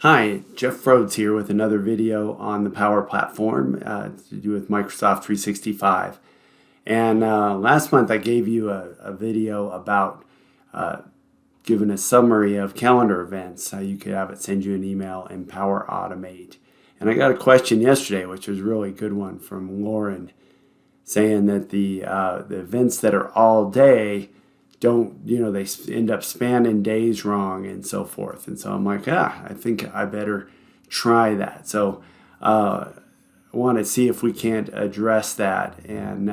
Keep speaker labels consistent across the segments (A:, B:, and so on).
A: Hi, Jeff Rhodes here with another video on the Power Platform to do with Microsoft 365. And last month I gave you a video about giving a summary of calendar events, how you could have it send you an email in Power Automate. And I got a question yesterday, which was a really good one from Lauren, saying that the events that are all day don't, they end up spanning days wrong and so forth. And so I'm like, I think I better try that. So I want to see if we can't address that. And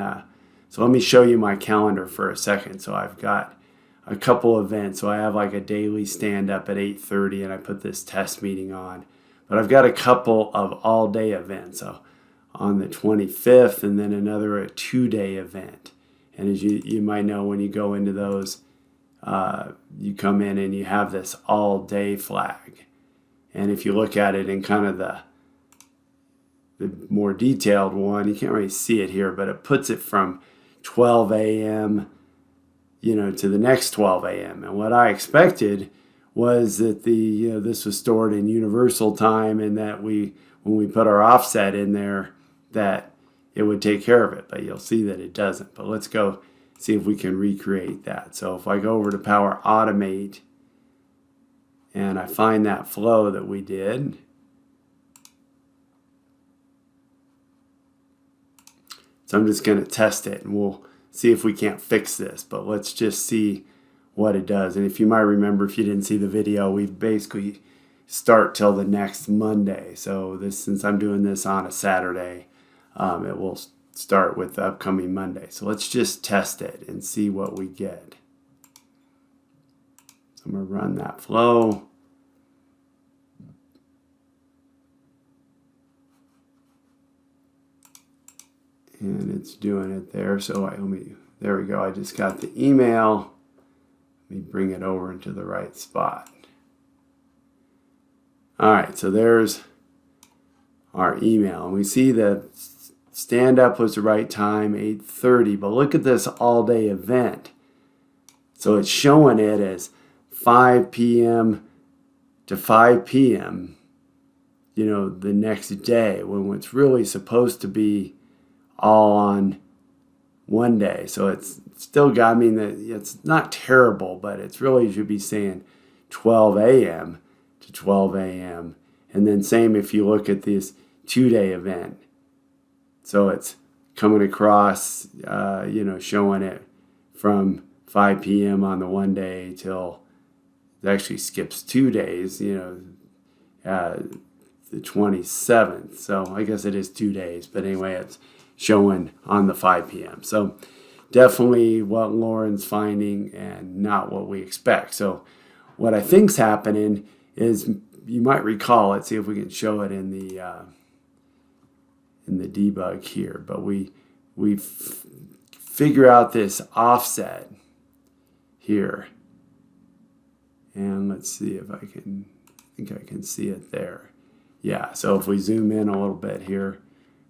A: so let me show you my calendar for a second. So I've got a couple events. So I have like a daily stand-up at 8:30, and I put this test meeting on. But I've got a couple of all-day events. So on the 25th, and then another a 2-day event. And as you might know, when you go into those, you come in and you have this all-day flag. And if you look at it in kind of the more detailed one, you can't really see it here, but it puts it from 12 a.m. To the next 12 a.m. And what I expected was that this was stored in universal time, and that when we put our offset in there, that it would take care of it, but you'll see that it doesn't. But let's go see if we can recreate that. So if I go over to Power Automate and I find that flow that we did, so I'm just going to test it and we'll see if we can't fix this, but let's just see what it does. And if you might remember, if you didn't see the video, we basically start till the next Monday. So since I'm doing this on a Saturday, it will start with the upcoming Monday. So let's just test it and see what we get. So I'm going to run that flow. And it's doing it there. So there we go. I just got the email. Let me bring it over into the right spot. All right, so there's our email. And we see that stand up was the right time, 8:30. But look at this all-day event. So it's showing it as 5 p.m. to 5 p.m., the next day, when it's really supposed to be all on one day. So it's still got, it's not terrible, but it's really should be saying 12 a.m. to 12 a.m. And then same if you look at this 2-day event. So it's coming across, showing it from 5 p.m. on the one day till it actually skips 2 days, the 27th. So I guess it is 2 days, but anyway, it's showing on the 5 p.m. So definitely what Lauren's finding and not what we expect. So what I think's happening is, you might recall, let's see if we can show it in the debug here, but we figure out this offset here, and let's see if I think I can see it there. Yeah, so if we zoom in a little bit here,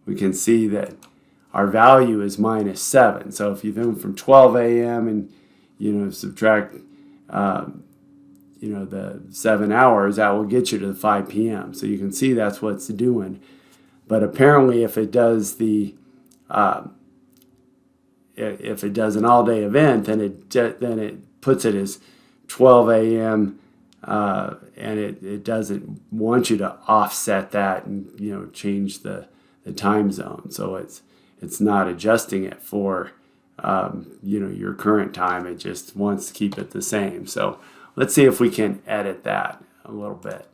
A: we can see that our value is -7. So if you zoom from 12 a.m. and subtract the 7 hours, that will get you to the 5 p.m. So you can see that's what's doing. But apparently, if it does an all-day event, then it puts it as 12 a.m. And it doesn't want you to offset that and change the time zone. So it's not adjusting it for your current time. It just wants to keep it the same. So let's see if we can edit that a little bit.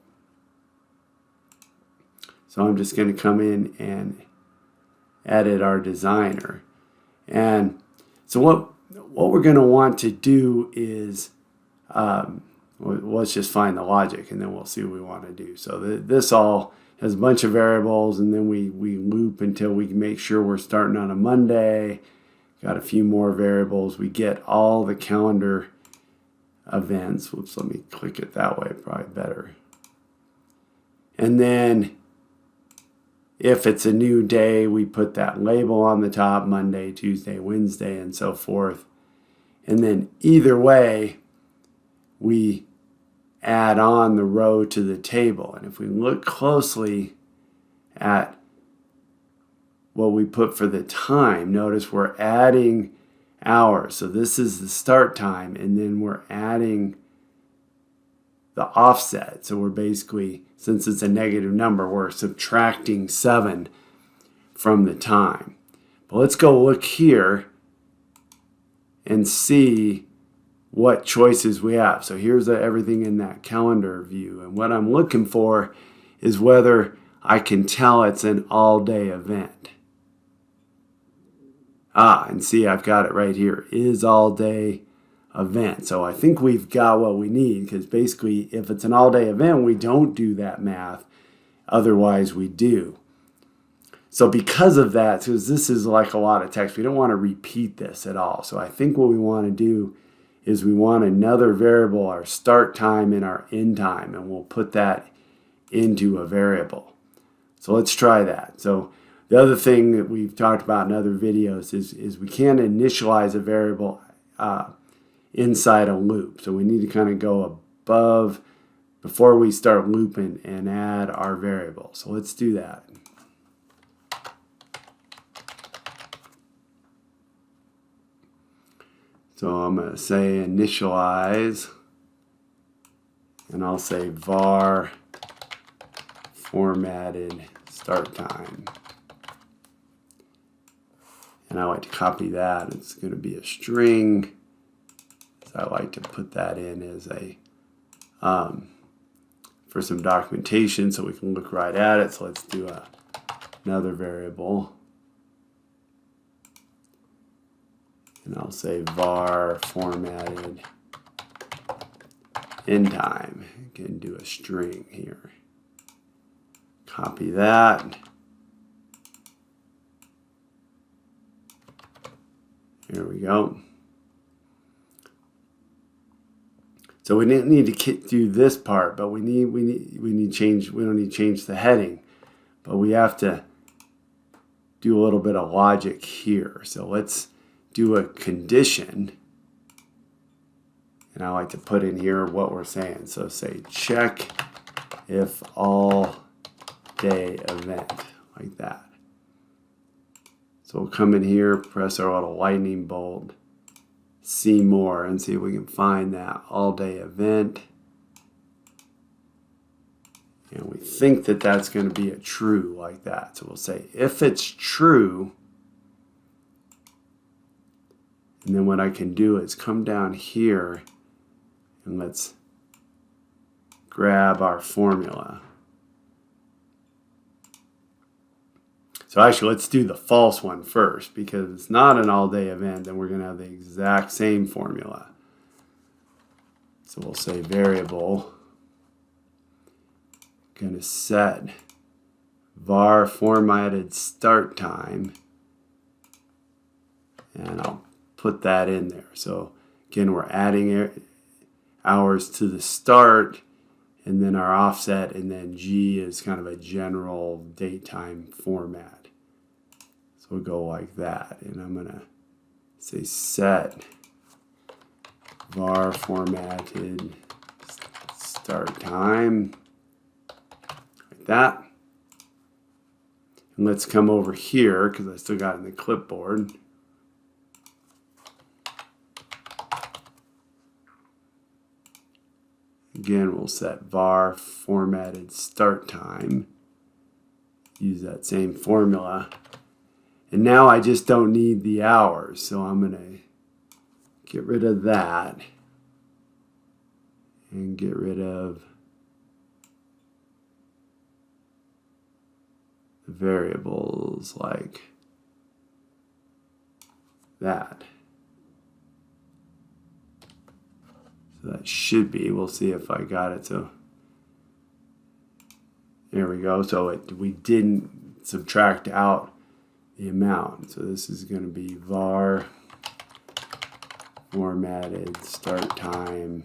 A: So I'm just going to come in and edit our designer. And so what we're going to want to do is, let's just find the logic and then we'll see what we want to do. So this all has a bunch of variables, and then we loop until we make sure we're starting on a Monday. Got a few more variables. We get all the calendar events. Whoops, let me click it that way, probably better. And then if it's a new day, we put that label on the top, Monday, Tuesday, Wednesday, and so forth. And then either way, we add on the row to the table. And if we look closely at what we put for the time, notice we're adding hours. So this is the start time, and then we're adding the offset. So we're basically, since it's a negative number, we're subtracting 7 from the time. But let's go look here and see what choices we have. So here's everything in that calendar view. And what I'm looking for is whether I can tell it's an all-day event. And see, I've got it right here, is all-day event. So I think we've got what we need, because basically if it's an all-day event, we don't do that math. Otherwise, we do. So because of that, because this is like a lot of text, we don't want to repeat this at all. So I think what we want to do is we want another variable, our start time and our end time, and we'll put that into a variable. So let's try that. So the other thing that we've talked about in other videos is we can't initialize a variable inside a loop. So we need to kind of go above before we start looping and add our variable. So let's do that. So I'm going to say initialize, and I'll say var formatted start time. And I like to copy that. It's going to be a string. So I like to put that in as a for some documentation so we can look right at it. So let's do another variable. And I'll say var formatted end time. Again, do a string here. Copy that. There we go. So we didn't need to do this part, but we need change. We don't need to change the heading, but we have to do a little bit of logic here. So let's do a condition, and I like to put in here what we're saying. So say check if all day event, like that. So we'll come in here, press our little lightning bolt, see more, and see if we can find that all day event. And we think that that's going to be a true, like that. So we'll say if it's true, and then what I can do is come down here and let's grab our formula. So actually, let's do the false one first, because it's not an all-day event, then we're going to have the exact same formula. So we'll say variable, going to set var formatted start time, and I'll put that in there. So again, we're adding hours to the start, and then our offset, and then G is kind of a general date time format. So we'll go like that, and I'm gonna say set var formatted start time, like that. And let's come over here, because I still got it in the clipboard. Again, we'll set var formatted start time. Use that same formula. And now I just don't need the hours, so I'm going to get rid of that and get rid of the variables like that. So that should be, we'll see if I got it. So there we go. So we didn't subtract out the amount. So this is going to be var formatted start time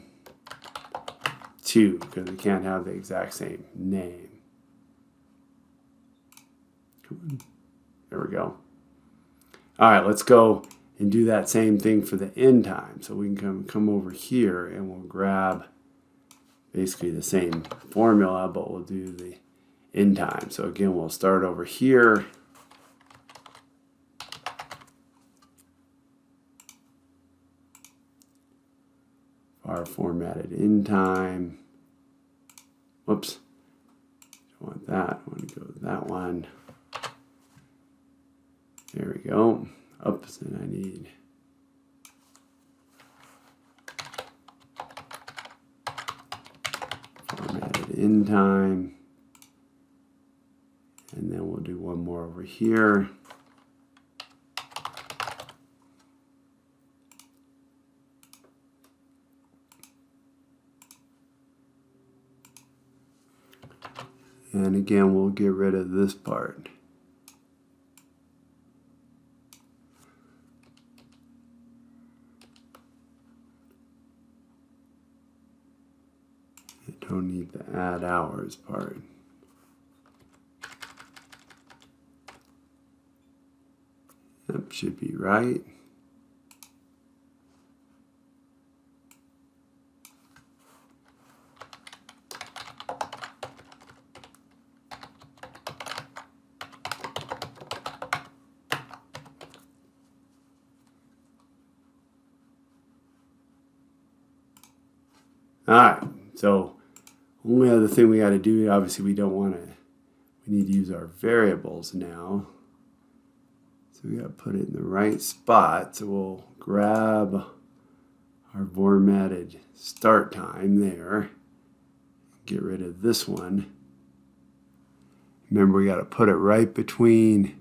A: 2, because we can't have the exact same name. There we go. All right, let's go and do that same thing for the end time. So we can come over here and we'll grab basically the same formula, but we'll do the end time. So again, we'll start over here. Var formatted end time. Whoops. Don't want that. I want to go to that one. There we go. Oops, and I need formatted end time. And then we'll do one more over here. And again, we'll get rid of this part. I don't need the add hours part. That should be right. All right, so only other thing we got to do, obviously we don't want to, we need to use our variables now. So we got to put it in the right spot. So we'll grab our formatted start time there. Get rid of this one. Remember, we got to put it right between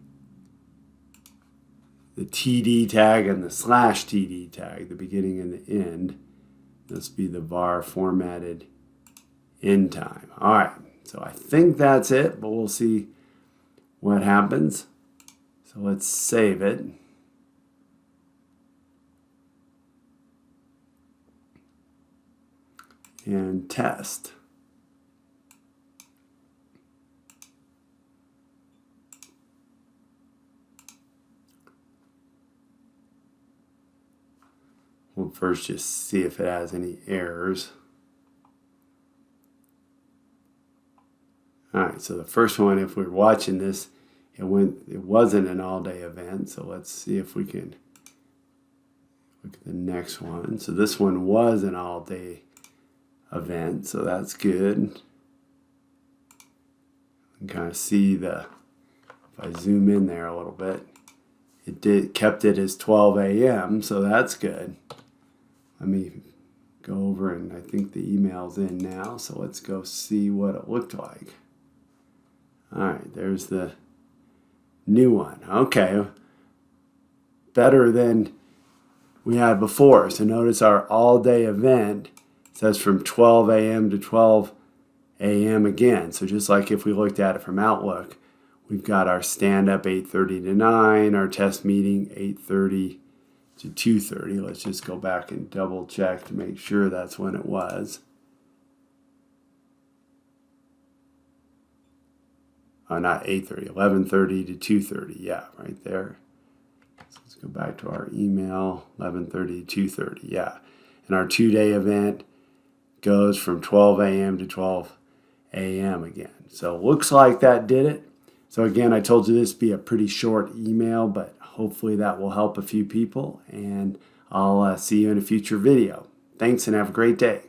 A: the TD tag and the /TD tag, the beginning and the end. This be the var formatted end time. All right, so I think that's it, but we'll see what happens. So let's save it. And test. We'll first just see if it has any errors. All right, so the first one, if we're watching this, it wasn't an all-day event. So let's see if we can look at the next one. So this one was an all-day event, so that's good. You can kind of see if I zoom in there a little bit, kept it as 12 a.m., so that's good. Let me go over, and I think the email's in now, so let's go see what it looked like. All right, there's the new one. Okay, better than we had before. So notice our all-day event says from 12 a.m. to 12 a.m. again. So just like if we looked at it from Outlook, we've got our stand-up 8:30 to 9, our test meeting 8:30 to 2:30. Let's just go back and double check to make sure that's when it was. Oh, not 8:30, 11:30 to 2:30. Yeah, right there. So let's go back to our email, 11:30 to 2:30. Yeah, and our 2-day event goes from 12 a.m. to 12 a.m. again. So looks like that did it. So again, I told you this would be a pretty short email, but hopefully that will help a few people, and I'll see you in a future video. Thanks and have a great day.